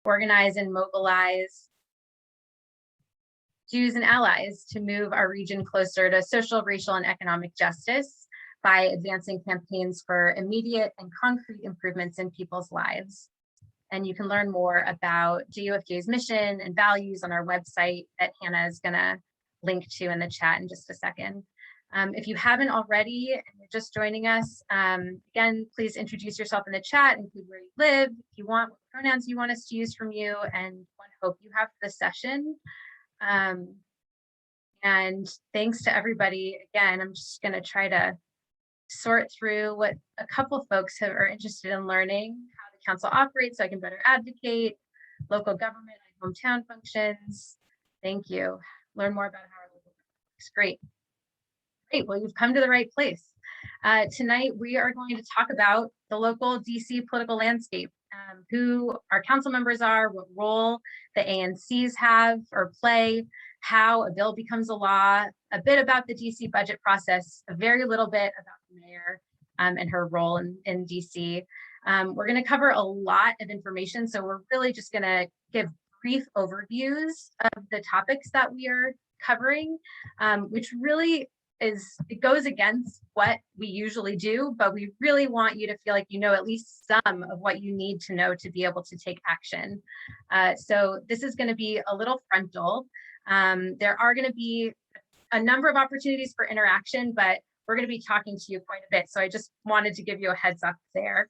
organize and mobilize Jews and allies to move our region closer to social, racial, and economic justice by advancing campaigns for immediate and concrete improvements in people's lives. And you can learn more about JUFJ's mission and values on our website that Hannah is going to link to in the chat in just a second. If you haven't already and you're just joining us, again, please introduce yourself in the chat, include where you live, if you want, what pronouns you want us to use from you, and what hope you have for the session. And thanks to everybody. Again, I'm just going to try to sort through what a couple folks are interested in learning, how the council operates so I can better advocate, local government and hometown functions. Thank you. Learn more about how our local government works. Great. Great, well, you've come to the right place. Tonight, we are going to talk about the local DC political landscape, who our council members are, what role the ANCs have or play, how a bill becomes a law, a bit about the DC budget process, a very little bit about the mayor and her role in DC. We're going to cover a lot of information, so we're really just going to give brief overviews of the topics that we are covering, which really it goes against what we usually do, but we really want you to feel like you know at least some of what you need to know to be able to take action. So this is going to be a little frontal. There are going to be a number of opportunities for interaction, but we're going to be talking to you quite a bit. So I just wanted to give you a heads up there.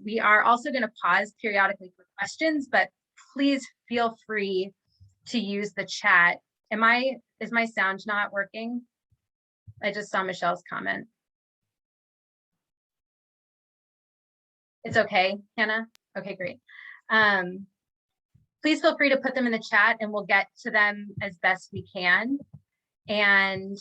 We are also going to pause periodically for questions, but please feel free to use the chat. Is my sound not working? I just saw Michelle's comment. It's okay, Hannah? Okay, great. Please feel free to put them in the chat and we'll get to them as best we can. And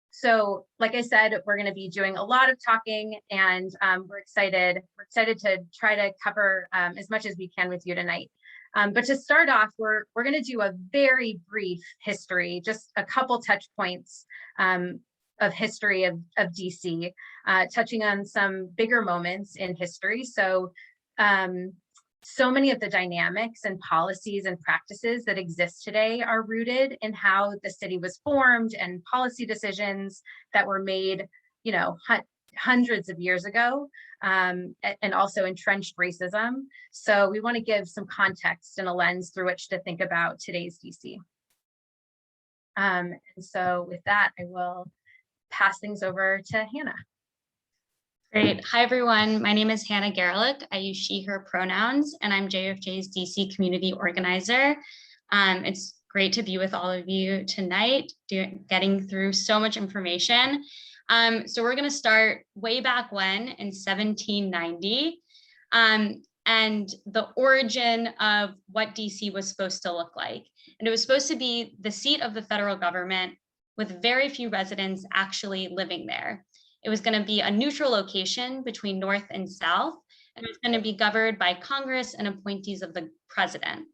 so, like I said, we're going to be doing a lot of talking, and we're excited to try to cover as much as we can with you tonight. But to start off, we're going to do a very brief history, just a couple touch points of history of DC, touching on some bigger moments in history. So, so many of the dynamics and policies and practices that exist today are rooted in how the city was formed and policy decisions that were made, you know, hundreds of years ago, and also entrenched racism. So we want to give some context and a lens through which to think about today's DC. And so with that, I will pass things over to Hannah. Great. Hi, everyone. My name is Hannah Gerlich. I use she, her pronouns, and I'm JFJ's DC community organizer. It's great to be with all of you tonight, getting through so much information. So we're going to start way back when in 1790 and the origin of what DC was supposed to look like. And it was supposed to be the seat of the federal government with very few residents actually living there. It was going to be a neutral location between North and South, and it was going to be governed by Congress and appointees of the president.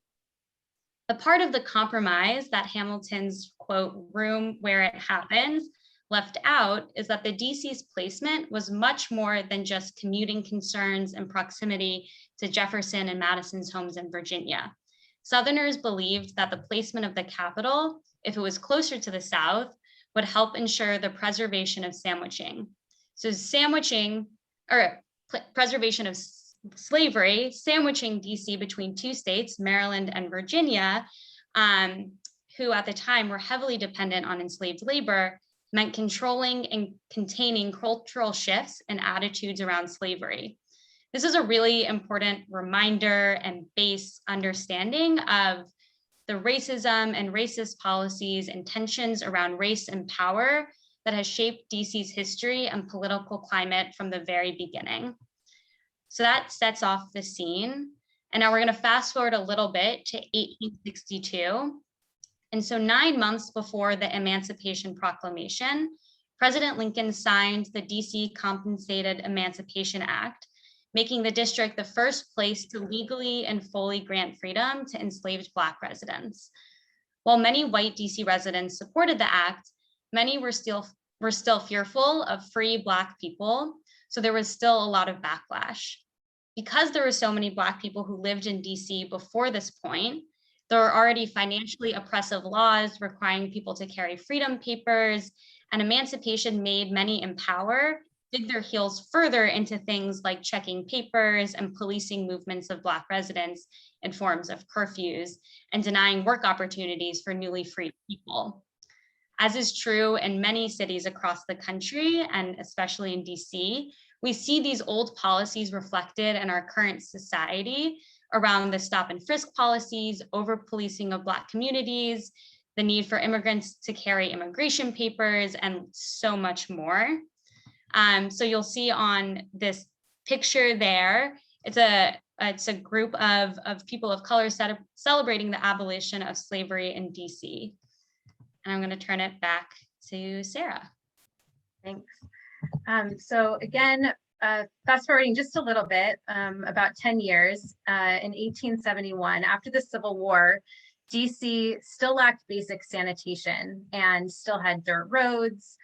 The part of the compromise that Hamilton's, quote, room where it happens left out is that the DC's placement was much more than just commuting concerns and proximity to Jefferson and Madison's homes in Virginia. Southerners believed that the placement of the capital, if it was closer to the South, would help ensure the preservation of sandwiching. So preservation of slavery, sandwiching DC between two states, Maryland and Virginia, who at the time were heavily dependent on enslaved labor, meant controlling and containing cultural shifts and attitudes around slavery. This is a really important reminder and base understanding of the racism and racist policies and tensions around race and power that has shaped DC's history and political climate from the very beginning. So that sets off the scene. And now we're going to fast forward a little bit to 1862. And so 9 months before the Emancipation Proclamation, President Lincoln signed the DC Compensated Emancipation Act, making the district the first place to legally and fully grant freedom to enslaved Black residents. While many white DC residents supported the act, many were still fearful of free Black people, so there was still a lot of backlash. because there were so many Black people who lived in DC before this point, there were already financially oppressive laws requiring people to carry freedom papers, and emancipation made many in power dig their heels further into things like checking papers and policing movements of Black residents in forms of curfews and denying work opportunities for newly freed people. As is true in many cities across the country, and especially in DC, we see these old policies reflected in our current society around the stop and frisk policies, over-policing of Black communities, the need for immigrants to carry immigration papers, and so much more. So you'll see on this picture there, it's a group of people of color celebrating the abolition of slavery in DC. And I'm going to turn it back to Sarah. Thanks. So again, fast forwarding just a little bit, about 10 years, in 1871, after the Civil War, DC still lacked basic sanitation and still had dirt roads.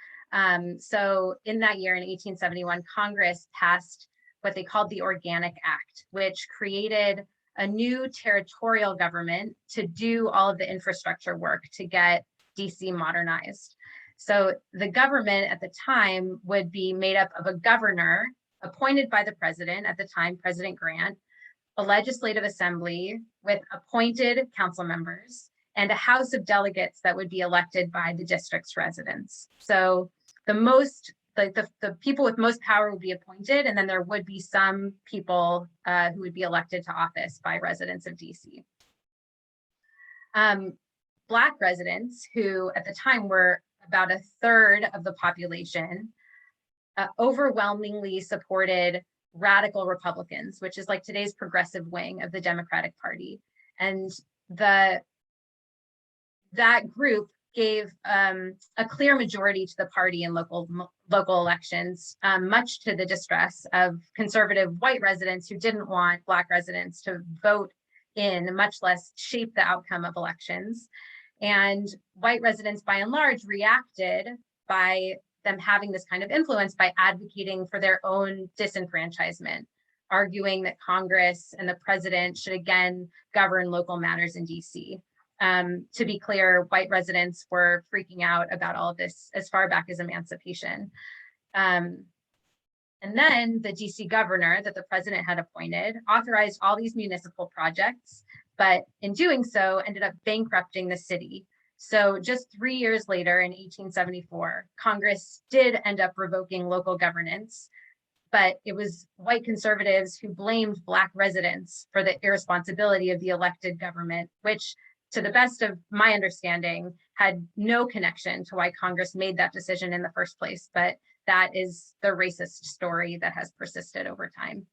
So in that year, in 1871, Congress passed what they called the Organic Act, which created a new territorial government to do all of the infrastructure work to get DC modernized. So the government at the time would be made up of a governor appointed by the president at the time, President Grant, a legislative assembly with appointed council members, and a House of Delegates that would be elected by the district's residents. So the people with most power would be appointed, and then there would be some people who would be elected to office by residents of DC. Black residents, who at the time were about a third of the population, overwhelmingly supported radical Republicans, which is like today's progressive wing of the Democratic Party. And that group gave a clear majority to the party in local elections, much to the distress of conservative white residents who didn't want Black residents to vote in, much less shape the outcome of elections. And white residents, by and large, reacted by them having this kind of influence by advocating for their own disenfranchisement, arguing that Congress and the president should again govern local matters in DC. To be clear, white residents were freaking out about all of this as far back as emancipation. And then the DC governor that the president had appointed authorized all these municipal projects, but in doing so ended up bankrupting the city. So just 3 years later, in 1874, Congress did end up revoking local governance, but it was white conservatives who blamed Black residents for the irresponsibility of the elected government, which, to the best of my understanding, had no connection to why Congress made that decision in the first place. But that is the racist story that has persisted over time.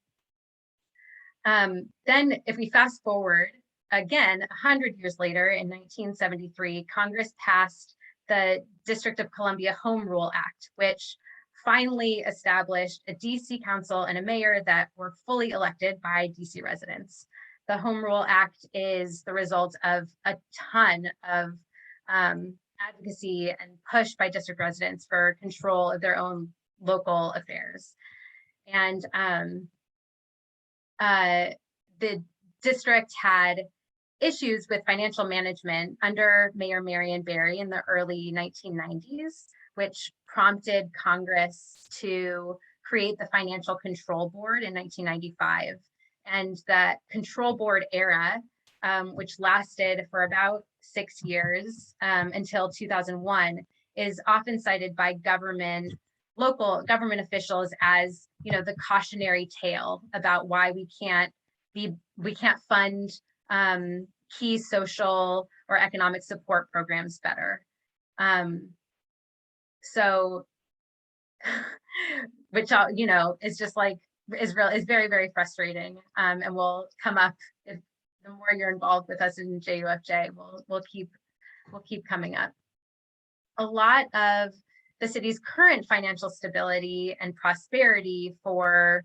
Then if we fast forward, again, 100 years later, in 1973, Congress passed the District of Columbia Home Rule Act, which finally established a DC council and a mayor that were fully elected by DC residents. The Home Rule Act is the result of a ton of advocacy and push by district residents for control of their own local affairs. And the district had issues with financial management under Mayor Marion Barry in the early 1990s, which prompted Congress to create the Financial Control Board in 1995. And that control board era, which lasted for about 6 years until 2001, is often cited by local government officials as, the cautionary tale about why we can't fund key social or economic support programs better. So, which is just like is very, very frustrating, and will come up if the more you're involved with us in JUFJ, will keep coming up. A lot of the city's current financial stability and prosperity for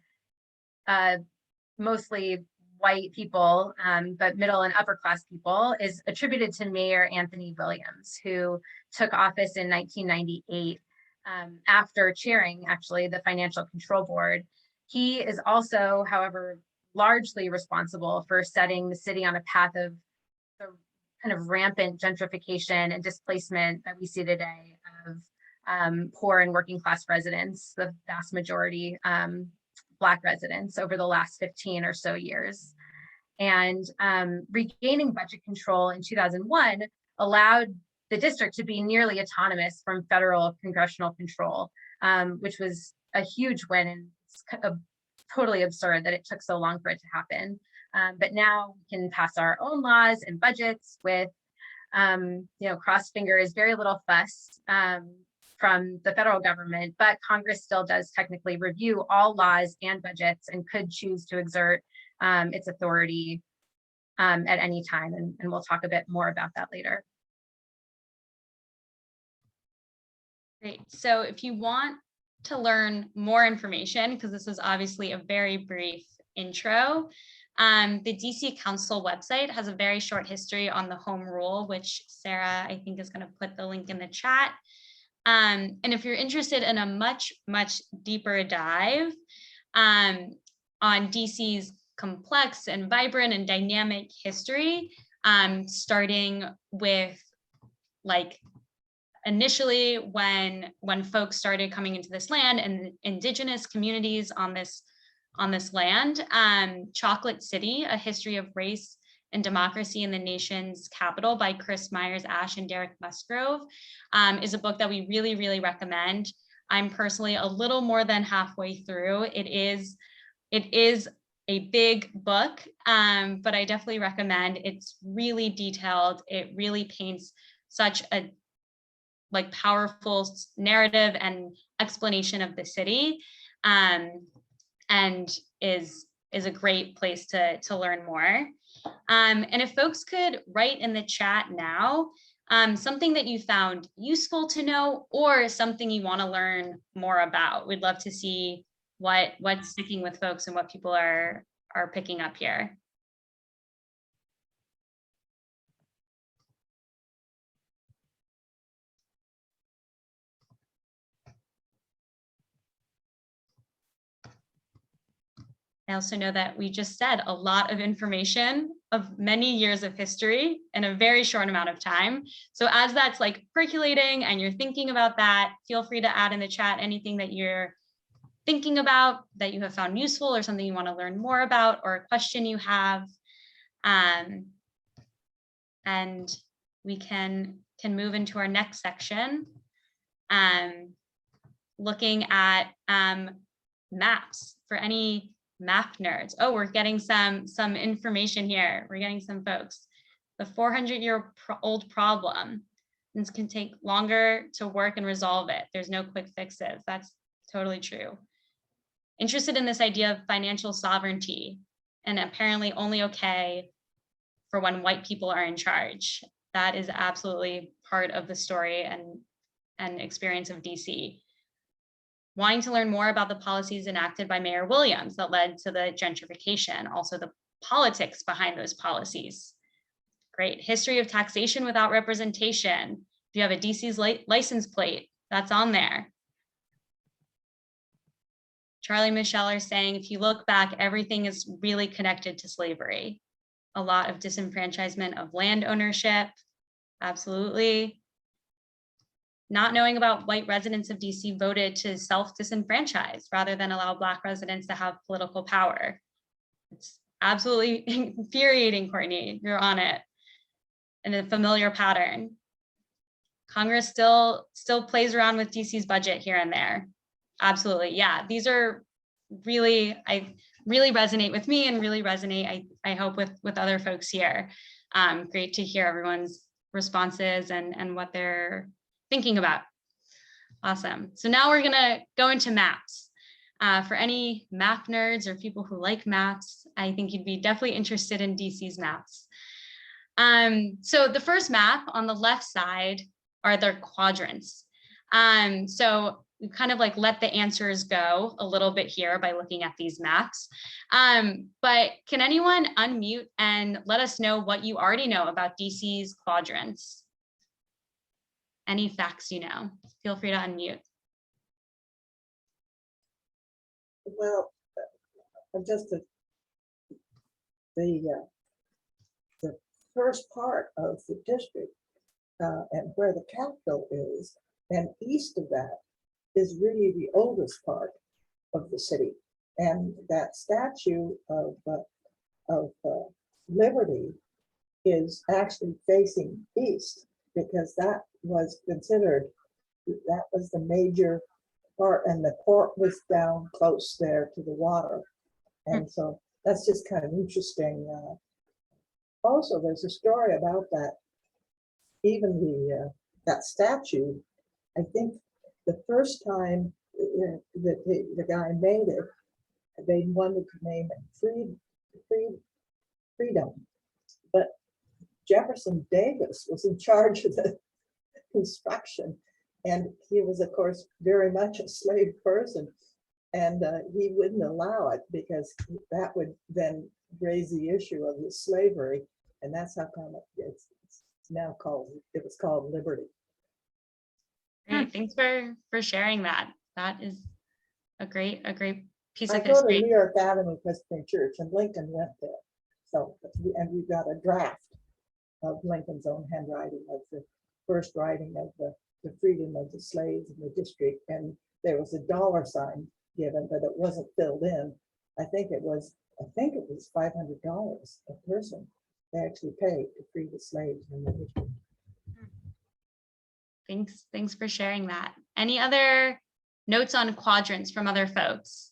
mostly white people, but middle and upper class people, is attributed to Mayor Anthony Williams, who took office in 1998 after chairing, actually, the Financial Control Board. He is also, however, largely responsible for setting the city on a path of the kind of rampant gentrification and displacement that we see today of poor and working class residents, the vast majority Black residents over the last 15 or so years. And regaining budget control in 2001 allowed the district to be nearly autonomous from federal congressional control, which was a huge win, and it's totally absurd that it took so long for it to happen. But now we can pass our own laws and budgets with, cross fingers, very little fuss from the federal government, but Congress still does technically review all laws and budgets and could choose to exert its authority at any time. And we'll talk a bit more about that later. Great. So if you want to learn more information, because this is obviously a very brief intro, the DC Council website has a very short history on the home rule, which Sarah, I think, is going to put the link in the chat. And if you're interested in a much, much deeper dive on DC's complex and vibrant and dynamic history, starting with like initially when folks started coming into this land and indigenous communities on this land, Chocolate City, A History of Race and Democracy in the Nation's Capital by Chris Myers-Ash and Derek Musgrove, is a book that we really, really recommend. I'm personally a little more than halfway through. It is a big book, but I definitely recommend. It's really detailed. It really paints such a powerful narrative and explanation of the city, and is a great place to learn more. And if folks could write in the chat now, something that you found useful to know or something you want to learn more about. We'd love to see what's sticking with folks and what people are picking up here. I also know that we just said a lot of information of many years of history in a very short amount of time. So as that's percolating and you're thinking about that, feel free to add in the chat anything that you're thinking about that you have found useful or something you want to learn more about or a question you have. And we can move into our next section, looking at maps for any map nerds. Oh, we're getting some information here. We're getting some folks. The 400-year-old problem. This can take longer to work and resolve it. There's no quick fixes. That's totally true. Interested in this idea of financial sovereignty, and apparently only okay for when white people are in charge. That is absolutely part of the story and experience of DC. Wanting to learn more about the policies enacted by Mayor Williams that led to the gentrification, also the politics behind those policies. Great. History of taxation without representation. If you have a DC's license plate, that's on there. Charlie Michelle are saying, if you look back, everything is really connected to slavery. A lot of disenfranchisement of land ownership. Absolutely. Not knowing about white residents of DC voted to self-disenfranchise rather than allow Black residents to have political power. It's absolutely infuriating, Courtney. You're on it. And a familiar pattern. Congress still plays around with DC's budget here and there. Absolutely. Yeah, these are really, I really resonate with me and really resonate, I hope, with other folks here. Great to hear everyone's responses and what they're thinking about. Awesome. So now we're gonna go into maps. For any map nerds or people who like maps, I think you'd be definitely interested in DC's maps. So the first map on the left side are their quadrants. So we kind of let the answers go a little bit here by looking at these maps. But can anyone unmute and let us know what you already know about DC's quadrants? Any facts you know? Feel free to unmute. Well, just to the first part of the district and where the capital is, and east of that is really the oldest part of the city. And that statue of Liberty is actually facing east, because that was considered, that was the major part, and the port was down close there to the water. And so that's just kind of interesting. Also, there's a story about that. Even that statue, I think the first time that the guy made it, they wanted to name it Freedom. But Jefferson Davis was in charge of the construction, and he was, of course, very much a slave person, and he wouldn't allow it because that would then raise the issue of the slavery, and that's how come it's now called, it was called Liberty. Great. Thanks for sharing that. That is a great piece I of go to history. New York Avenue Presbyterian Church, and Lincoln went there. So, and we've got a draft of Lincoln's own handwriting of the first writing of the freedom of the slaves in the district. And there was a dollar sign given, but it wasn't filled in. I think it was $500 a person they actually paid to free the slaves in the district. Thanks for sharing that. Any other notes on quadrants from other folks?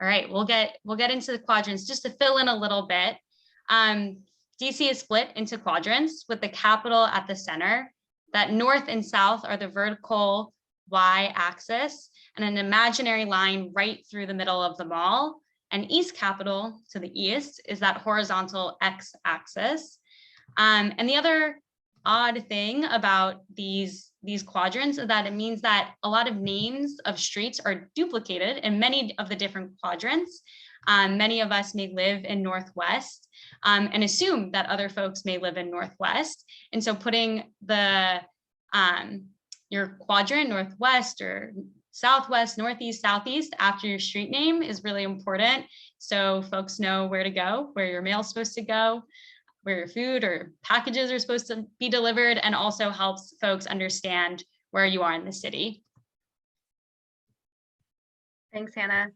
All right, we'll get into the quadrants just to fill in a little bit. DC is split into quadrants with the capital at the center. That north and south are the vertical y-axis and an imaginary line right through the middle of the mall. And East Capitol to the east is that horizontal x-axis. And the other odd thing about these quadrants is that it means that a lot of names of streets are duplicated in many of the different quadrants. Many of us may live in Northwest and assume that other folks may live in Northwest. And so putting your quadrant, Northwest or Southwest, Northeast, Southeast after your street name is really important. So folks know where to go, where your mail's supposed to go, where your food or packages are supposed to be delivered, and also helps folks understand where you are in the city. Thanks, Hannah.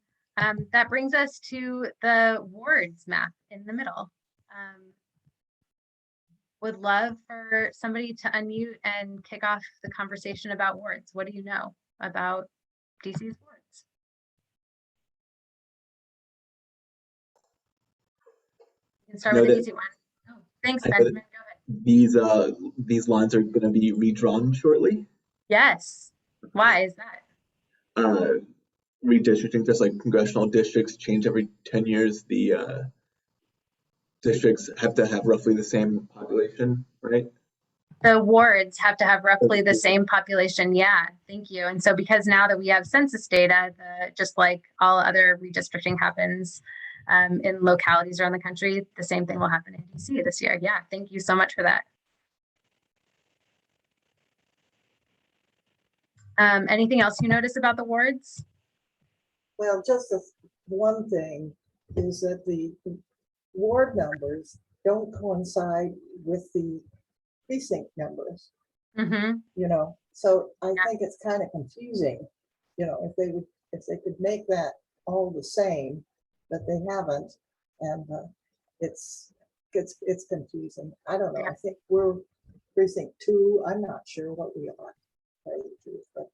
That brings us to the wards map in the middle. Would love for somebody to unmute and kick off the conversation about wards. What do you know about DC's wards? You can start with an easy one. Oh, thanks, Benjamin. Go ahead. These lines are going to be redrawn shortly. Yes. Why is that? Redistricting, just like congressional districts change every 10 years, the districts have to have roughly the same population, right? The wards have to have roughly the same population. Yeah, thank you. And so because now that we have census data, just like all other redistricting happens in localities around the country, the same thing will happen in DC this year. Yeah, thank you so much for that. Anything else you notice about the wards? Well, just one thing is that the ward numbers don't coincide with the precinct numbers. Mm-hmm. You know, so I think it's kind of confusing, you know, if they could make that all the same, but they haven't, and it's confusing. I don't know. I think we're precinct 2. I'm not sure what we are, but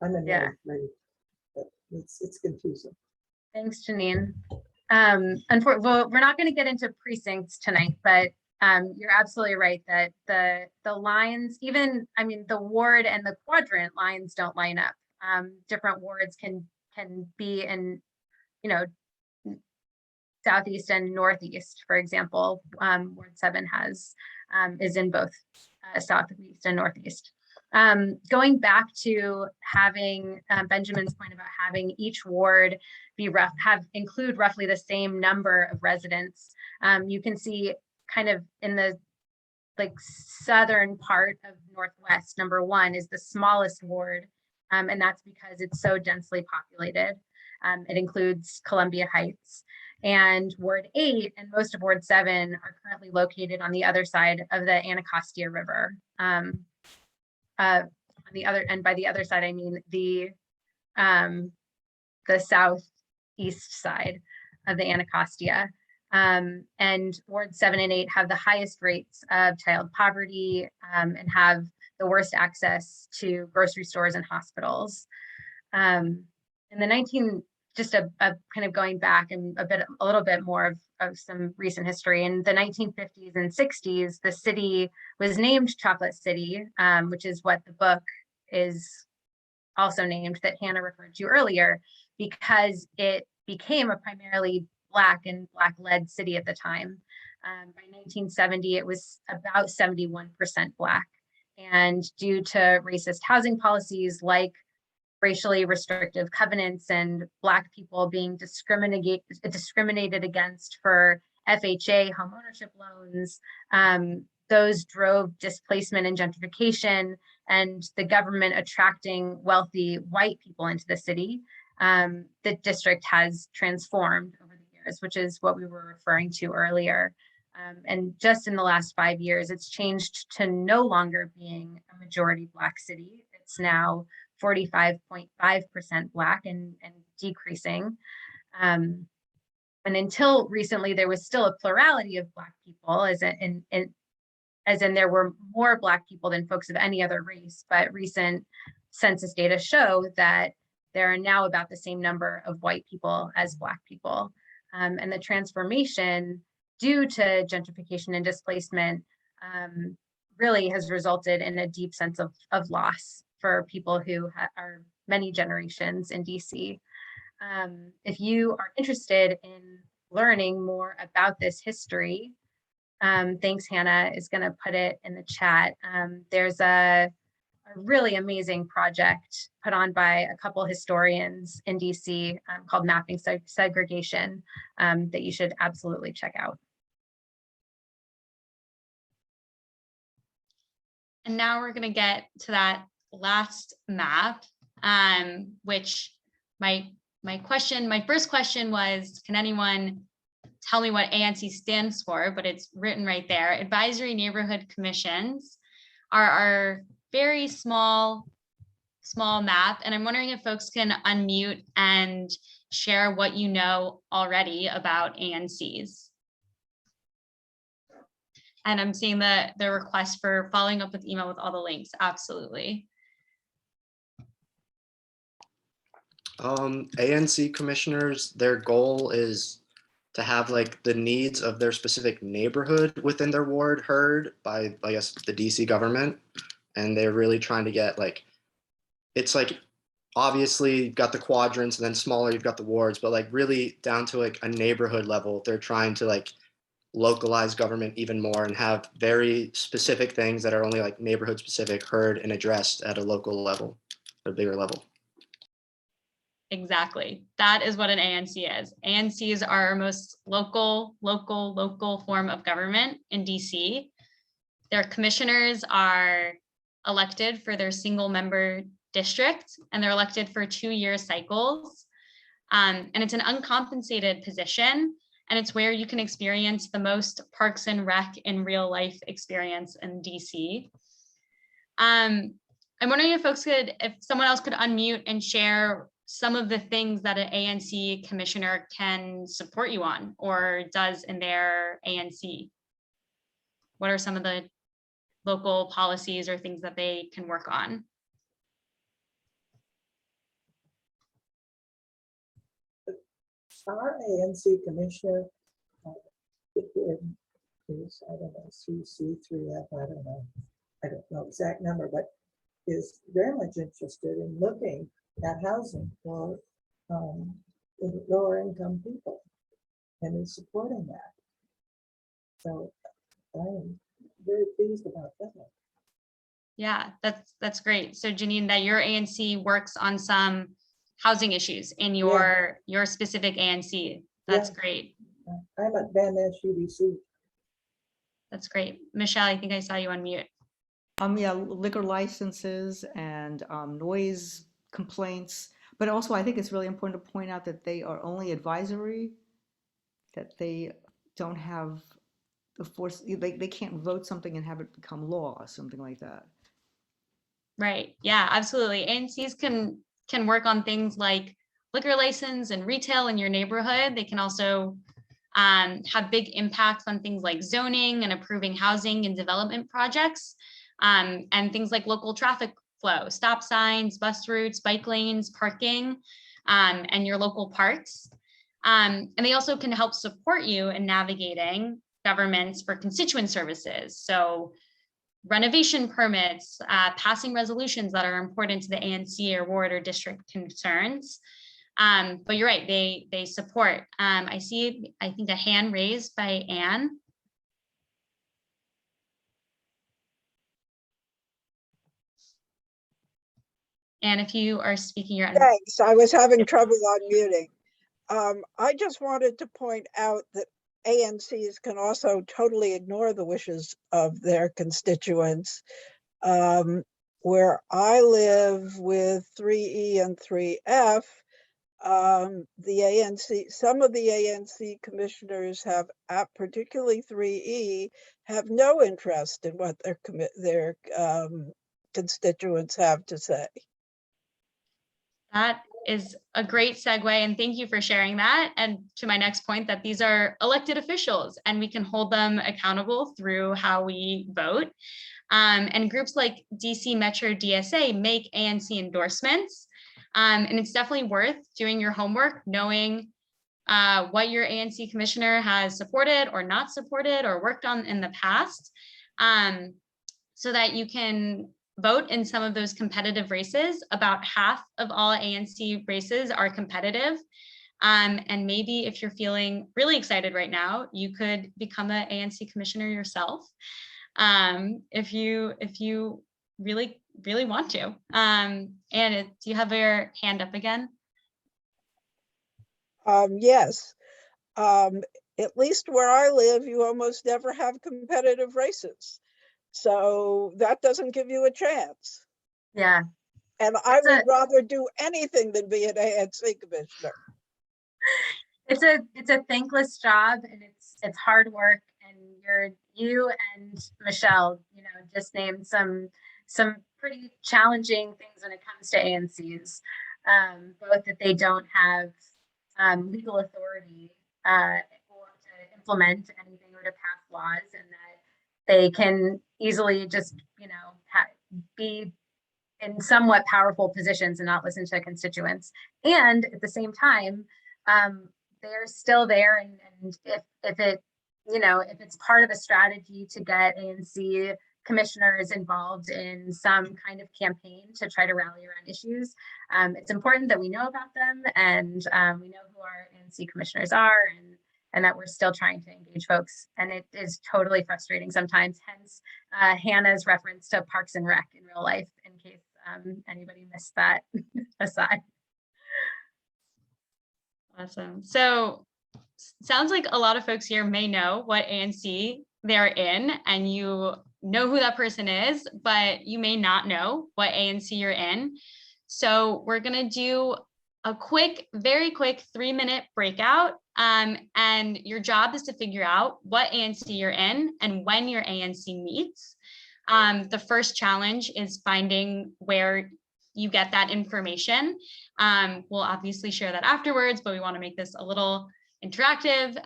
I'm in the grade. But it's confusing. Thanks, Janine. Well, we're not going to get into precincts tonight, but you're absolutely right that the lines, even, I mean, the ward and the quadrant lines don't line up. Different wards can be in, you know, Southeast and Northeast, for example. Ward 7 is in both Southeast and Northeast. Going back to having Benjamin's point about having each ward include roughly the same number of residents, you can see kind of in the southern part of Northwest, number 1 is the smallest ward, and that's because it's so densely populated. It includes Columbia Heights. And Ward 8 and most of Ward 7 are currently located on the other side of the Anacostia River. On the other, and by the other side, I mean the southeast side of the Anacostia. And Ward 7 and 8 have the highest rates of child poverty and have the worst access to grocery stores and hospitals. In the just a kind of going back and a little bit more of some recent history. In the 1950s and 60s, the city was named Chocolate City, which is what the book is also named that Hannah referred to earlier, because it became a primarily Black and Black-led city at the time. By 1970, it was about 71% Black. And due to racist housing policies like racially restrictive covenants and Black people being discriminated against for FHA home ownership loans, those drove displacement and gentrification, and the government attracting wealthy white people into the city. The district has transformed over the years, which is what we were referring to earlier. And just in the last 5 years, it's changed to no longer being a majority Black city. It's now 45.5% Black and decreasing. And until recently, there was still a plurality of Black people, as in there were more Black people than folks of any other race, but recent census data show that there are now about the same number of white people as Black people. And the transformation due to gentrification and displacement really has resulted in a deep sense of loss for people who are many generations in DC. If you are interested in learning more about this history, thanks, Hannah is going to put it in the chat. There's a really amazing project put on by a couple historians in DC called Mapping Segregation that you should absolutely check out. And now we're going to get to that last map, which my first question was, can anyone tell me what ANC stands for? But it's written right there. Advisory Neighborhood Commissions are our very small map. And I'm wondering if folks can unmute and share what you know already about ANCs. And I'm seeing the request for following up with email with all the links. Absolutely. ANC commissioners, their goal is to have like the needs of their specific neighborhood within their ward heard by, I guess, the DC government. And they're really trying to get like, it's like, obviously you've got the quadrants and then smaller, you've got the wards, but like really down to like a neighborhood level, they're trying to like localize government even more and have very specific things that are only like neighborhood specific heard and addressed at a local level, a bigger level. Exactly. That is what an ANC is. ANCs are our most local form of government in DC. Their commissioners are elected for their single member district, and they're elected for 2-year cycles. And it's an uncompensated position, and it's where you can experience the most Parks and Rec in real life experience in DC. I'm wondering if someone else could unmute and share some of the things that an ANC commissioner can support you on or does in their ANC. What are some of the local policies or things that they can work on? Our ANC commissioner is, I don't know, CC3F, I don't know exact number, but is very much interested in looking at housing for lower income people and is supporting that. So I am very pleased about that. Yeah, that's great. So Janine, that your ANC works on some housing issues in your specific ANC. That's great. I'm at Van Ness UBC. That's great. Michelle, I think I saw you on mute. Yeah, liquor licenses and noise complaints, But also, I think it's really important to point out that they are only advisory, that they don't have the force, they can't vote something and have it become law or something like that. Right. Yeah, absolutely. ANCs can work on things like liquor license and retail in your neighborhood. They can also have big impacts on things like zoning and approving housing and development projects, and things like local traffic flow, stop signs, bus routes, bike lanes, parking, and your local parks. And they also can help support you in navigating governments for constituent services. So renovation permits, passing resolutions that are important to the ANC or ward or district concerns. But you're right, they support. I see, I think, a hand raised by Anne. And if you are speaking, you're Thanks. I was having trouble unmuting. I just wanted to point out that ANCs can also totally ignore the wishes of their constituents. Where I live with 3E and 3F, the ANC, some of the ANC commissioners have, particularly 3E, have no interest in what their constituents have to say. That is a great segue, and thank you for sharing that. And to my next point, that these are elected officials and we can hold them accountable through how we vote. And groups like DC Metro DSA make ANC endorsements. And it's definitely worth doing your homework, knowing what your ANC commissioner has supported or not supported or worked on in the past, so that you can vote in some of those competitive races. About half of all ANC races are competitive. And maybe if you're feeling really excited right now, you could become an ANC commissioner yourself, if you really want to. And do you have your hand up again? Yes. At least where I live, you almost never have competitive races. So that doesn't give you a chance. Yeah. And I would rather do anything than be an ANC commissioner. It's a thankless job, and it's hard work, and you and Michelle, just named some pretty challenging things when it comes to ANCs, both that they don't have legal authority or to implement anything or to pass laws, and that they can easily just be in somewhat powerful positions and not listen to their constituents. And at the same time, they're still there, and if it's part of a strategy to get ANC commissioners involved in some kind of campaign to try to rally around issues, it's important that we know about them, and we know who our ANC commissioners are, and that we're still trying to engage folks. And it is totally frustrating sometimes, hence Hannah's reference to Parks and Rec in real life, in case anybody missed that aside. Awesome. So sounds like a lot of folks here may know what ANC they're in, and you know who that person is, but you may not know what ANC you're in. So we're going to do a very quick 3-minute breakout. And your job is to figure out what ANC you're in and when your ANC meets. The first challenge is finding where you get that information. We'll obviously share that afterwards, but we want to make this a little interactive.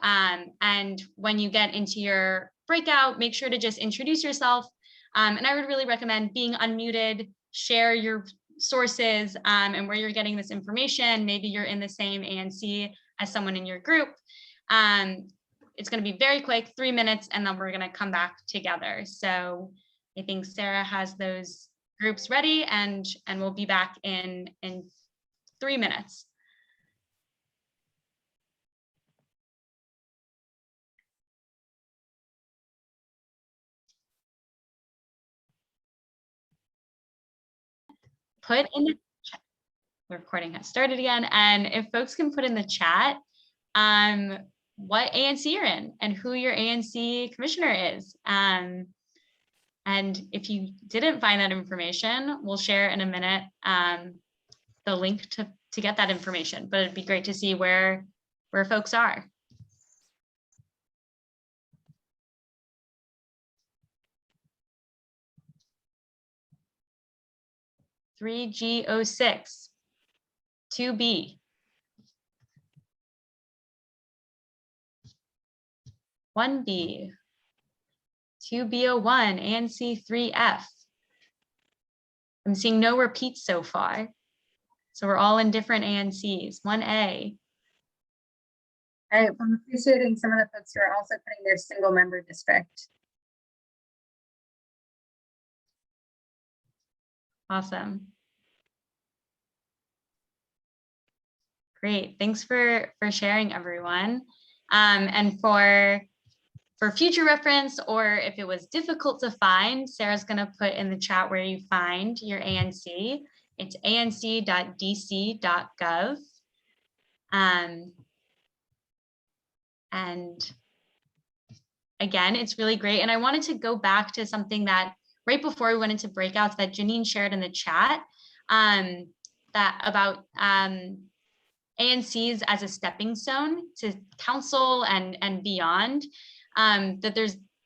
And when you get into your breakout, make sure to just introduce yourself. And I would really recommend being unmuted, share your sources and where you're getting this information. Maybe you're in the same ANC as someone in your group. It's going to be very quick, 3 minutes, and then we're going to come back together. So I think Sarah has those groups ready, and we'll be back in 3 minutes. Put in the chat, the recording has started again, and if folks can put in the chat what ANC you're in and who your ANC commissioner is. And if you didn't find that information, we'll share in a minute the link to get that information, but it'd be great to see where folks are. (3G06) 2B. 1B. 2B01 and C3F. I'm seeing no repeats so far. So we're all in different ANCs. 1A. I'm appreciating some of the folks who are also putting their single member district. Awesome. Great, thanks for sharing, everyone. And for future reference, or if it was difficult to find, Sarah's gonna put in the chat where you find your ANC. It's anc.dc.gov. And again, it's really great. And I wanted to go back to something that right before we went into breakouts that Janine shared in the chat, that about ANCs as a stepping stone to council and beyond, that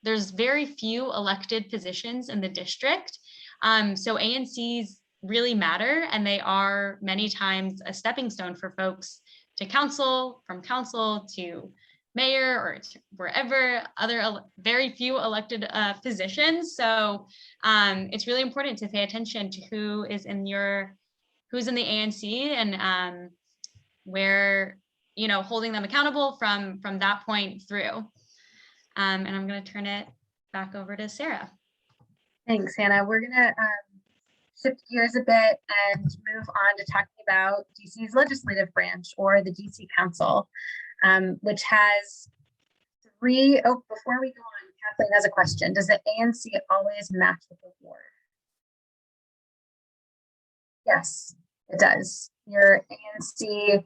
there's very few elected positions in the district. So ANCs really matter, and they are many times a stepping stone for folks to council, from council to mayor, or to wherever other very few elected positions. So it's really important to pay attention to who's in the ANC, and where, holding them accountable from that point through. And I'm going to turn it back over to Sarah. Thanks, Hannah. We're gonna shift gears a bit and move on to talking about DC's legislative branch, or the DC Council, which has three. Oh, before we go on, Kathleen has a question. Does the ANC always match with the ward? Yes, it does. Your ANC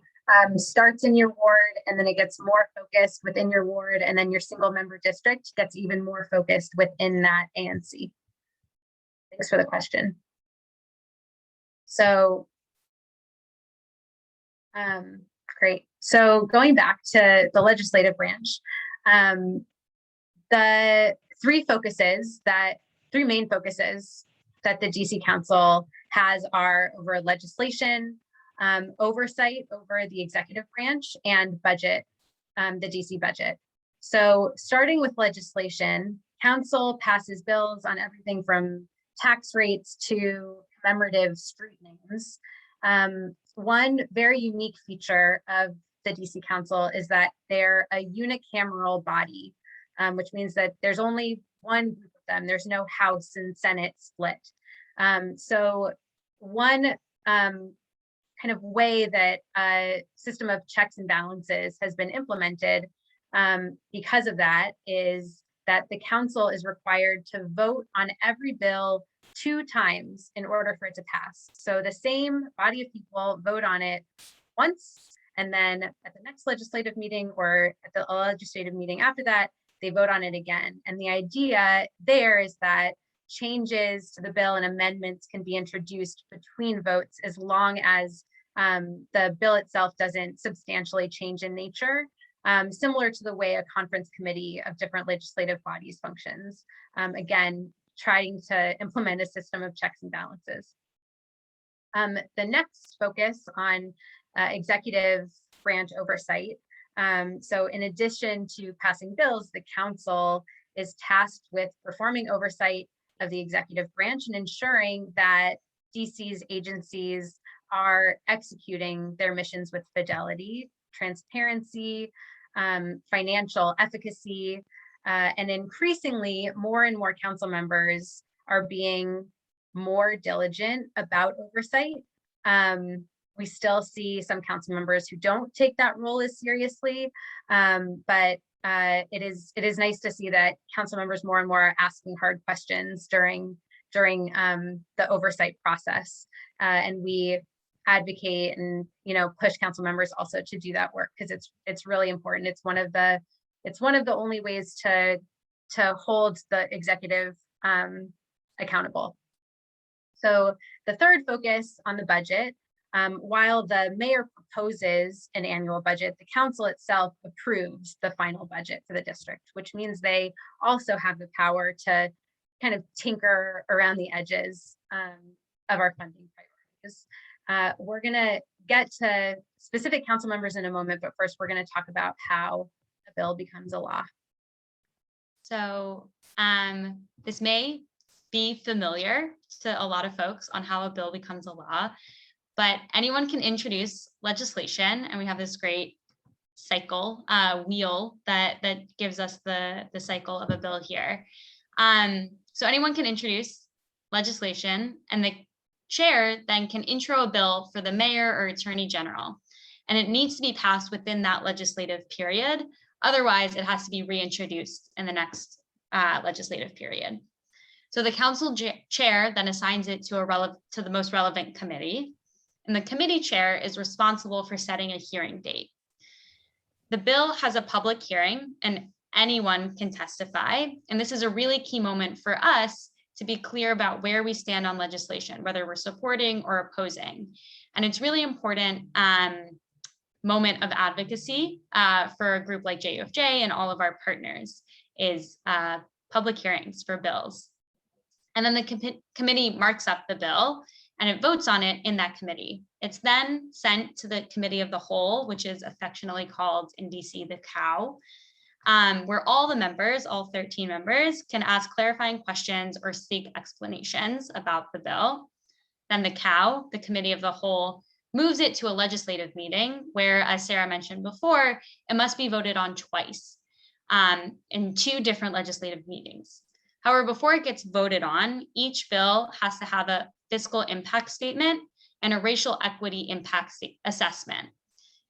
starts in your ward, and then it gets more focused within your ward, and then your single member district gets even more focused within that ANC. Thanks for the question. So, great. So going back to the legislative branch, the three main focuses that the DC Council has are over legislation, oversight over the executive branch, and budget, the DC budget. So starting with legislation, Council passes bills on everything from tax rates to commemorative street names. One very unique feature of the DC Council is that they're a unicameral body, which means that there's only one group of them. There's no House and Senate split. So one kind of way that a system of checks and balances has been implemented because of that is that the council is required to vote on every bill 2 times in order for it to pass. So the same body of people vote on it once, and then at the next legislative meeting or at the legislative meeting after that, they vote on it again. And the idea there is that changes to the bill and amendments can be introduced between votes as long as the bill itself doesn't substantially change in nature, similar to the way a conference committee of different legislative bodies functions. Again, trying to implement a system of checks and balances. The next focus on executive branch oversight. So in addition to passing bills, the council is tasked with performing oversight of the executive branch and ensuring that DC's agencies are executing their missions with fidelity, transparency, financial efficacy, and increasingly more and more council members are being more diligent about oversight. We still see some council members who don't take that role as seriously, but it is nice to see that council members more and more are asking hard questions during the oversight process, and we advocate and push council members also to do that work because it's really important. It's one of the only ways to hold the executive accountable. So the third focus on the budget While the mayor proposes an annual budget, the council itself approves the final budget for the district, which means they also have the power to kind of tinker around the edges of our funding priorities. We're going to get to specific council members in a moment, but first we're going to talk about how a bill becomes a law. So this may be familiar to a lot of folks on how a bill becomes a law, but anyone can introduce legislation, and we have this great cycle wheel that gives us the cycle of a bill here. So anyone can introduce legislation, and the chair then can intro a bill for the mayor or attorney general, and it needs to be passed within that legislative period. Otherwise, it has to be reintroduced in the next legislative period. So the council chair then assigns it to the most relevant committee, and the committee chair is responsible for setting a hearing date. The bill has a public hearing, and anyone can testify, and this is a really key moment for us to be clear about where we stand on legislation, whether we're supporting or opposing. And it's really important moment of advocacy for a group like JUFJ and all of our partners is public hearings for bills. And then the committee marks up the bill and it votes on it in that committee. It's then sent to the committee of the whole, which is affectionately called in DC the COW, where all the members, all 13 members, can ask clarifying questions or seek explanations about the bill. Then the COW, the committee of the whole, moves it to a legislative meeting where, as Sarah mentioned before, it must be voted on twice in 2 different legislative meetings. However, before it gets voted on, each bill has to have a fiscal impact statement and a racial equity impact assessment.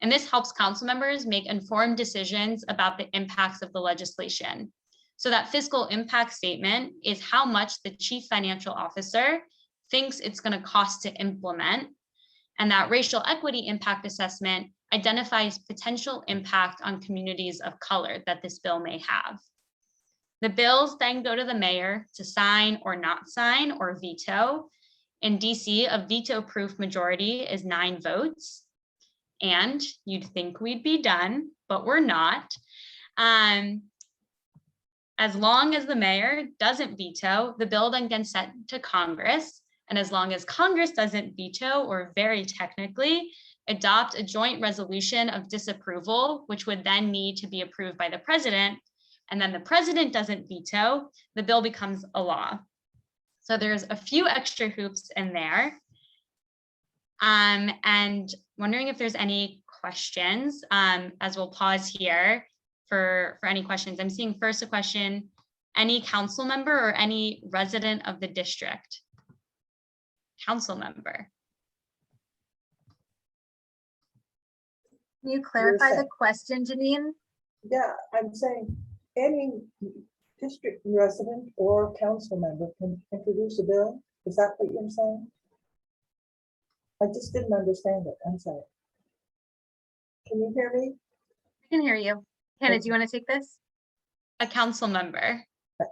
And this helps council members make informed decisions about the impacts of the legislation. So that fiscal impact statement is how much the chief financial officer thinks it's going to cost to implement. And that racial equity impact assessment identifies potential impact on communities of color that this bill may have. The bills then go to the mayor to sign or not sign or veto. In DC, a veto-proof majority is 9 votes. And you'd think we'd be done, but we're not. As long as the mayor doesn't veto, the bill then gets sent to Congress. And as long as Congress doesn't veto, or very technically, adopt a joint resolution of disapproval, which would then need to be approved by the president, and then the president doesn't veto, the bill becomes a law. So there's a few extra hoops in there. And wondering if there's any questions, as we'll pause here for any questions. I'm seeing first a question, any council member or any resident of the district? Council member. Can you clarify the saying- question, Janine? Yeah, I'm saying any district resident or council member can introduce a bill. Is that what you're saying? I just didn't understand it. I'm sorry. Can you hear me? I can hear you. Hannah, do you want to take this? A council member,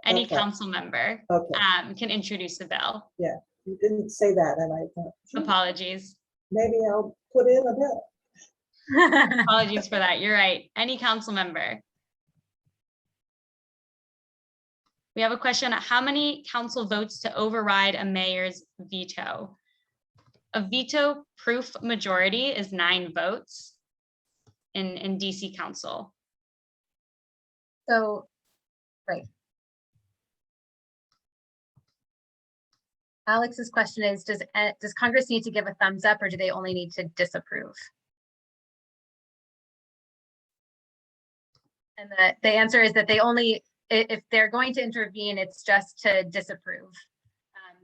any Okay. council member Okay, can introduce a bill. you didn't say that, and I thought, "Gee, Apologies. maybe I'll put in a bill." Apologies for that. You're right. Any council member. We have a question. How many council votes to override a mayor's veto? A veto proof majority is 9 votes in DC council. So, right. Alex's question is, does Congress need to give a thumbs up or do they only need to disapprove? And the answer is that they only, if they're going to intervene, it's just to disapprove,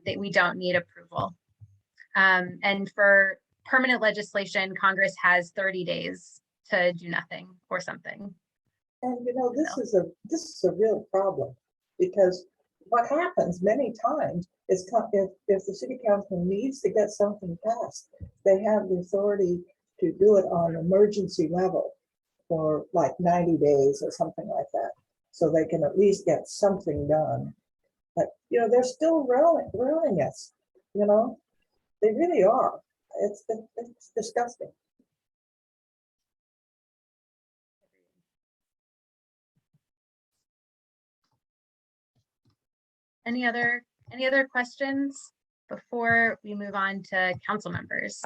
that we don't need approval. And for permanent legislation, Congress has 30 days to do nothing or something. And you know, this is a real problem, because what happens many times is if the city council needs to get something passed, they have the authority to do it on emergency level for like 90 days or something like that. So they can at least get something done. But, you know, they're still ruining us, you know, they really are. It's disgusting. Any other questions before we move on to council members?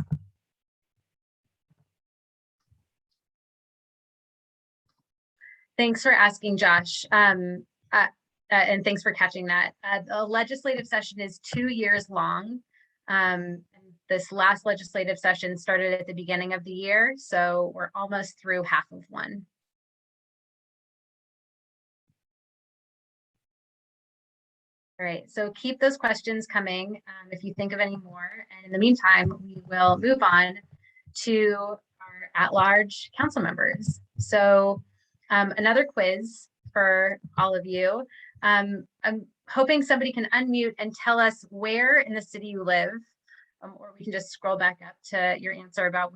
Thanks for asking, Josh. And thanks for catching that. The legislative session is 2 years long. This last legislative session started at the beginning of the year, so we're almost through half of one. All right, so keep those questions coming if you think of any more. And in the meantime, we will move on to our at-large council members. So another quiz for all of you. I'm hoping somebody can unmute and tell us where in the city you live, or we can just scroll back up to your answer about